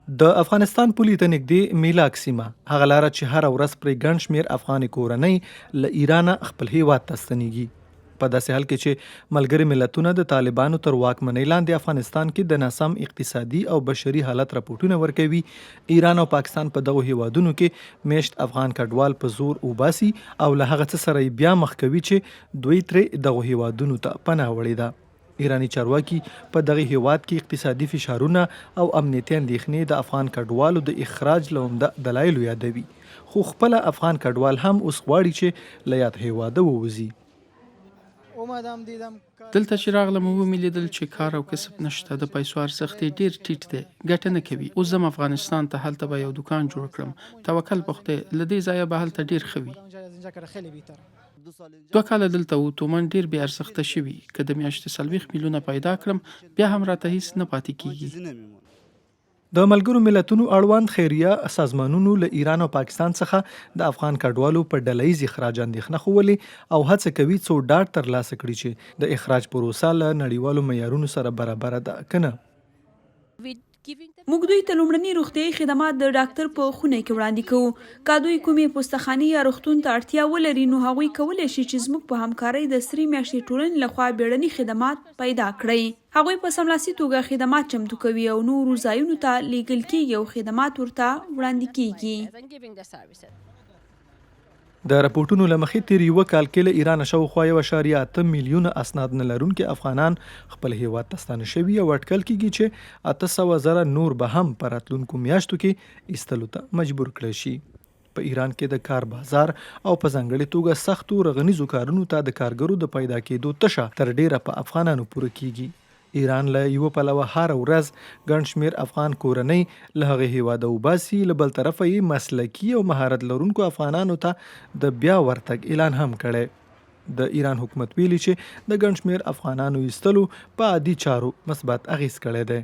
د افغانستان پولې ته نږدې میلاک سیمه هغه لاره چې هره ورځ پرې ګڼ شمېر افغاني کورنۍ له ایرانه خپل هیواد ته ستنېږي. په داسې حال کې چې ملګري ملتونه د طالبانو تر واکمنۍ لاندې افغانستان کې د ناسم اقتصادي او بشري حالت راپورټونه ورکوي، ایران او پاکستان په دغو هیوادونو کې میشت افغان کډوال په زور وباسي او له هغه څه سره بیا مخ کوي چې دوی ترې دغو هیوادونو ته پناه وړې ده. ایرانی چارواکي په دغه هیواد کې اقتصادي فشارونه او امنیتي اندېښنې د افغان کډوالو د اخراج له عمده دلایلو یادوي، خو خپله افغان کډوال هم اوس غواړي چې له یاد هیواده ووځي. دلته چې راغلم ومې لیدل چې کار او کسب نشته، د پیسو ارزښت یې ډیر ټیټ دی، ګټه نه کوي. اوس ځم افغانستان ته، هلته به یو دکان جوړ کړم. توکل په خدای، له دې ځایه به هلته ډیر ښه وي. 2 کاله دلته وو، تومن ډیر بې ارزښته شوي. که د میاشتې 40 میلیونه پیدا کړم بیا هم راته هیڅ نه پاتې کیږي. د ملګرو ملتونو اړوند خیریه سازمانونو له ایران او پاکستان څخه د افغان کډوالو په ډلهییز اخراج اندېښنه ښولې او هڅه کوي څو ډاډ ترلاسه کړي چې د اخراج پروسه له نړیوالو معیارونو سره برابره ده که نه. موږ دوی ته لومړني روغتیايي خدمات د ډاکټر په خونه کې وړاندې کوو. که دوی کومې پوستخانې یا روغتون ته اړتیا ولري نو هغوی کولی شي چې زموږ په همکارۍ د سرې میاشتې ټولنې لخوا بیړني خدمات پیدا کړئ. هغوی په سملاسي توګه خدمات چمتو کوي او نورو ځایونو ته لیږل کیږي او خدمات ورته وړاندې کیږي. د راپورټونو له مخې تیر یوه کال کې له ایران شاوخوا 1.8 میلیونه اسناد نه لرونکي افغانان خپل هیواد ته ستانه شوي او اټکل کیږي چې 800,000 نور به هم په راتلونکو میاشتو کې ایستلو ته مجبور کړای شي. په ایران کې د کار بازار او په ځانګړې توګه سختو رغنیزو کارونو ته د کارګرو د پیدا کېدو تشه تر ډیره په افغانانو پوره کیږي. ایران له یو پلوه هر ورځ ګڼ شمېر افغان کورنۍ له هغې هیواده وباسي، له بل طرفه یې مسلکي او مهارت لرونکو افغانانو ته د بیا ورتګ اعلان هم کړی. د ایران حکومت ویلي چې د ګڼ شمېر افغانانو ایستلو په عادي چارو مثبت اغیز کړی دی.